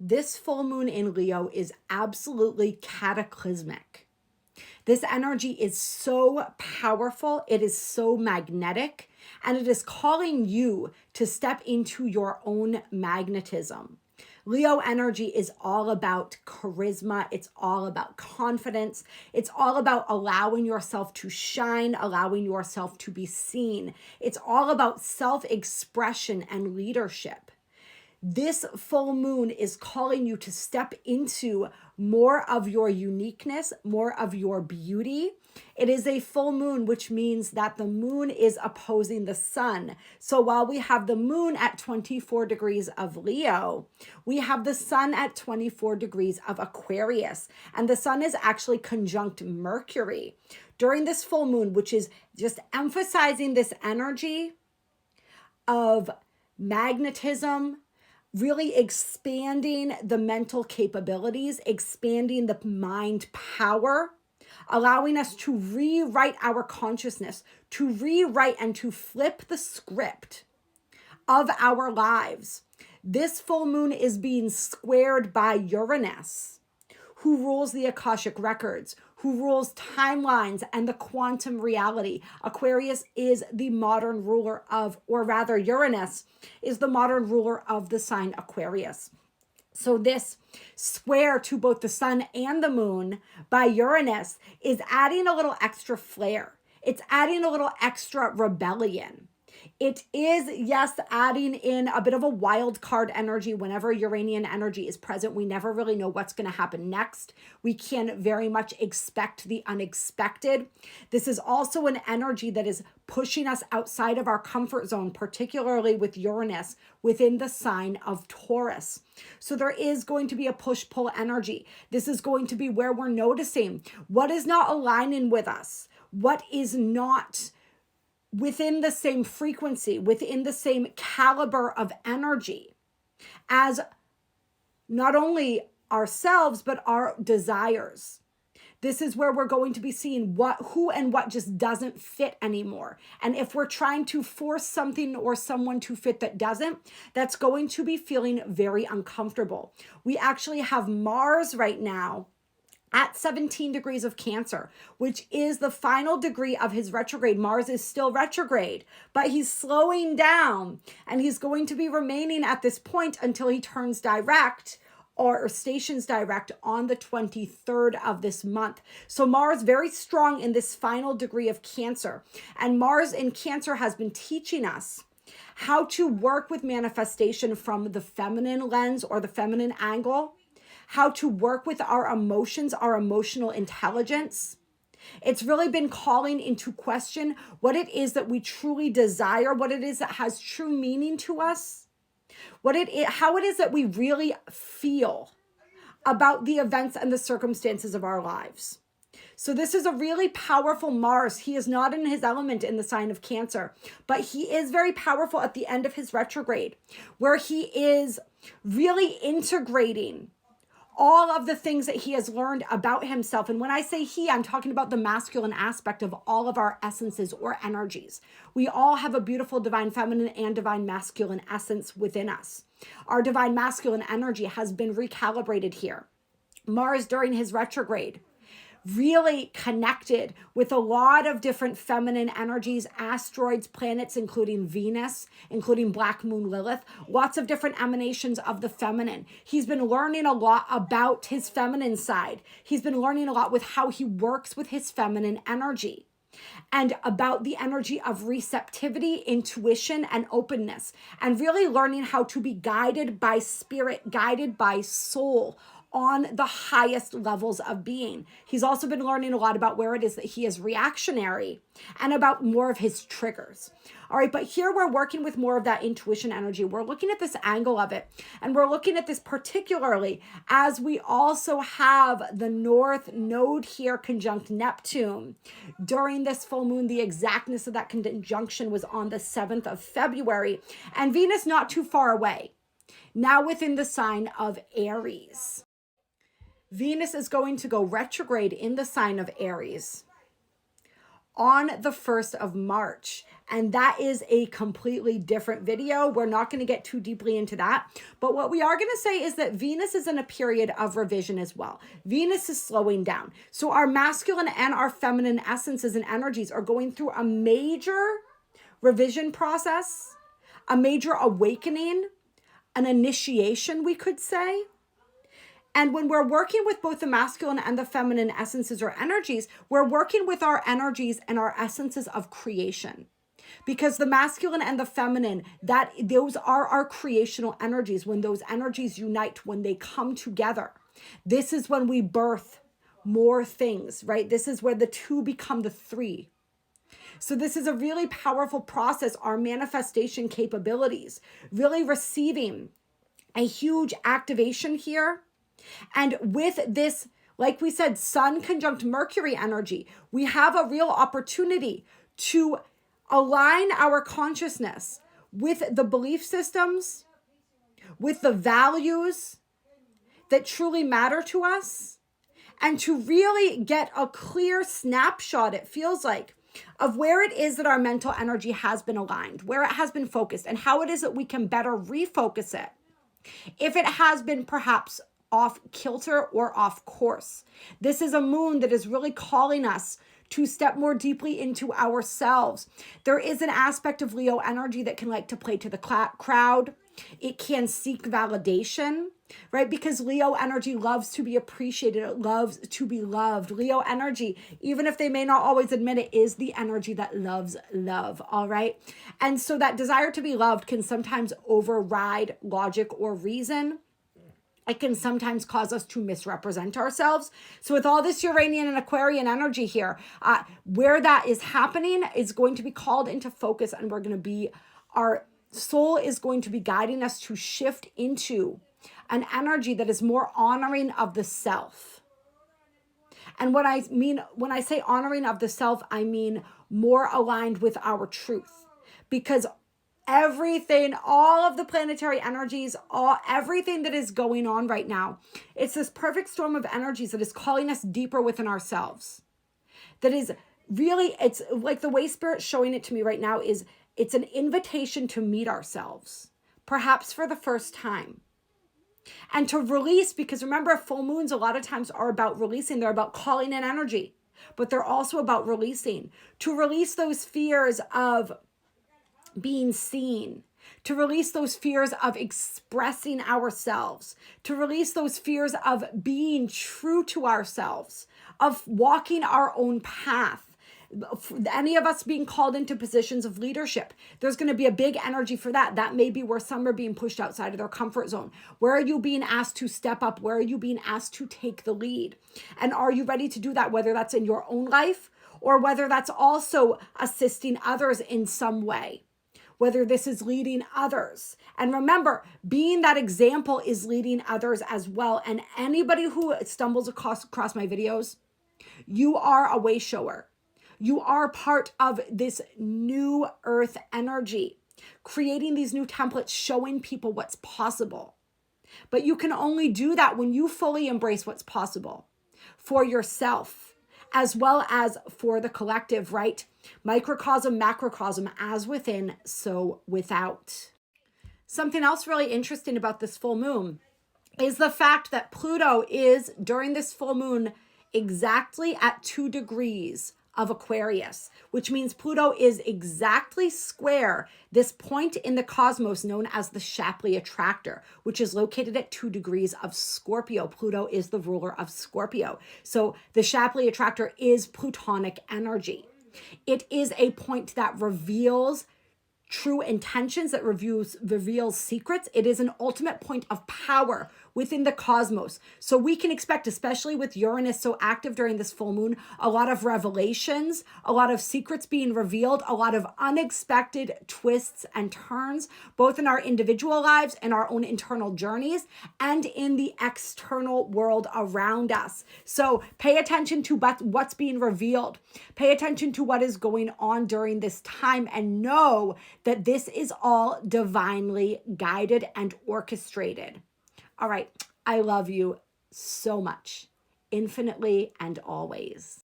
this full moon in Leo is absolutely cataclysmic. This energy is so powerful, it is so magnetic, and it is calling you to step into your own magnetism. Leo energy is all about charisma. It's all about confidence. It's all about allowing yourself to shine, allowing yourself to be seen. It's all about self-expression and leadership. This full moon is calling you to step into more of your uniqueness, more of your beauty. It is a full moon, which means that the moon is opposing the sun. So while we have the moon at 24 degrees of Leo, we have the sun at 24 degrees of Aquarius. And the sun is actually conjunct Mercury during this full moon, which is just emphasizing this energy of magnetism, really expanding the mental capabilities, expanding the mind power, allowing us to rewrite our consciousness, to rewrite and to flip the script of our lives. This full moon is being squared by Uranus, who rules the Akashic records, who rules timelines and the quantum reality. Aquarius is the modern ruler of, or rather Uranus is the modern ruler of the sign Aquarius. So this square to both the sun and the moon by Uranus is adding a little extra flair. It's adding a little extra rebellion. It is, yes, adding in a bit of a wild card energy. Whenever Uranian energy is present, we never really know what's going to happen next. We can very much expect the unexpected. This is also an energy that is pushing us outside of our comfort zone, particularly with Uranus within the sign of Taurus. So there is going to be a push-pull energy. This is going to be where we're noticing what is not aligning with us, what is not within the same frequency, within the same caliber of energy as not only ourselves, but our desires. This is where we're going to be seeing who and what just doesn't fit anymore. And if we're trying to force something or someone to fit that doesn't, that's going to be feeling very uncomfortable. We actually have Mars right now at 17 degrees of Cancer, which is the final degree of his retrograde. Mars is still retrograde, but he's slowing down, and he's going to be remaining at this point until he turns direct or stations direct on the 23rd of this month. So Mars very strong in this final degree of Cancer. And Mars in Cancer has been teaching us how to work with manifestation from the feminine lens or the feminine angle, how to work with our emotions, our emotional intelligence. It's really been calling into question what it is that we truly desire, what it is that has true meaning to us, how it is that we really feel about the events and the circumstances of our lives. So this is a really powerful Mars. He is not in his element in the sign of Cancer, but he is very powerful at the end of his retrograde, where he is really integrating all of the things that he has learned about himself. And when I say he, I'm talking about the masculine aspect of all of our essences or energies. We all have a beautiful divine feminine and divine masculine essence within us. Our divine masculine energy has been recalibrated here. Mars during his retrograde really connected with a lot of different feminine energies, asteroids, planets, including Venus, including Black Moon Lilith, lots of different emanations of the feminine. He's been learning a lot about his feminine side. He's been learning a lot with how he works with his feminine energy and about the energy of receptivity, intuition, and openness, and really learning how to be guided by spirit, guided by soul, on the highest levels of being. He's also been learning a lot about where it is that he is reactionary and about more of his triggers. All right, but here we're working with more of that intuition energy. We're looking at this angle of it, and we're looking at this particularly as we also have the North Node here conjunct Neptune. During this full moon, the exactness of that conjunction was on the 7th of February, and Venus not too far away, now within the sign of Aries. Venus is going to go retrograde in the sign of Aries on the 1st of March. And that is a completely different video. We're not going to get too deeply into that. But what we are going to say is that Venus is in a period of revision as well. Venus is slowing down. So our masculine and our feminine essences and energies are going through a major revision process, a major awakening, an initiation, we could say. And when we're working with both the masculine and the feminine essences or energies, we're working with our energies and our essences of creation. Because the masculine and the feminine, those are our creational energies. When those energies unite, when they come together, this is when we birth more things, right? This is where the two become the three. So this is a really powerful process, our manifestation capabilities, really receiving a huge activation here. And with this, like we said, Sun conjunct Mercury energy, we have a real opportunity to align our consciousness with the belief systems, with the values that truly matter to us, and to really get a clear snapshot, it feels like, of where it is that our mental energy has been aligned, where it has been focused, and how it is that we can better refocus it if it has been perhaps off kilter or off course. This is a moon that is really calling us to step more deeply into ourselves. There is an aspect of Leo energy that can like to play to the crowd. It can seek validation, right? Because Leo energy loves to be appreciated. It loves to be loved. Leo energy, even if they may not always admit it, is the energy that loves love, all right? And so that desire to be loved can sometimes override logic or reason. It can sometimes cause us to misrepresent ourselves. So with all this Uranian and Aquarian energy here, where that is happening is going to be called into focus, and our soul is going to be guiding us to shift into an energy that is more honoring of the self. And what I mean when I say honoring of the self, I mean more aligned with our truth. Because everything, all of the planetary energies, everything that is going on right now, it's this perfect storm of energies that is calling us deeper within ourselves. That is really, it's like the way Spirit's showing it to me right now is it's an invitation to meet ourselves, perhaps for the first time. And to release, because remember, full moons a lot of times are about releasing. They're about calling in energy, but they're also about releasing. To release those fears of being seen, to release those fears of expressing ourselves, to release those fears of being true to ourselves, of walking our own path. Any of us being called into positions of leadership, there's going to be a big energy for that. That may be where some are being pushed outside of their comfort zone. Where are you being asked to step up? Where are you being asked to take the lead? And are you ready to do that, whether that's in your own life or whether that's also assisting others in some way? Whether this is leading others. And remember, being that example is leading others as well. And anybody who stumbles across my videos, you are a way shower. You are part of this new earth energy, creating these new templates, showing people what's possible. But you can only do that when you fully embrace what's possible for yourself, as well as for the collective, right? Microcosm, macrocosm, as within, so without. Something else really interesting about this full moon is the fact that Pluto is, during this full moon, exactly at 2 degrees of Aquarius, which means Pluto is exactly square this point in the cosmos known as the Shapley attractor, which is located at 2 degrees of Scorpio. Pluto is the ruler of Scorpio. So the Shapley attractor is Plutonic energy. It is a point that reveals true intentions, that reveals secrets. It is an ultimate point of power within the cosmos. So we can expect, especially with Uranus so active during this full moon, a lot of revelations, a lot of secrets being revealed, a lot of unexpected twists and turns, both in our individual lives and our own internal journeys and in the external world around us. So pay attention to what's being revealed. Pay attention to what is going on during this time and know that this is all divinely guided and orchestrated. All right, I love you so much, infinitely and always.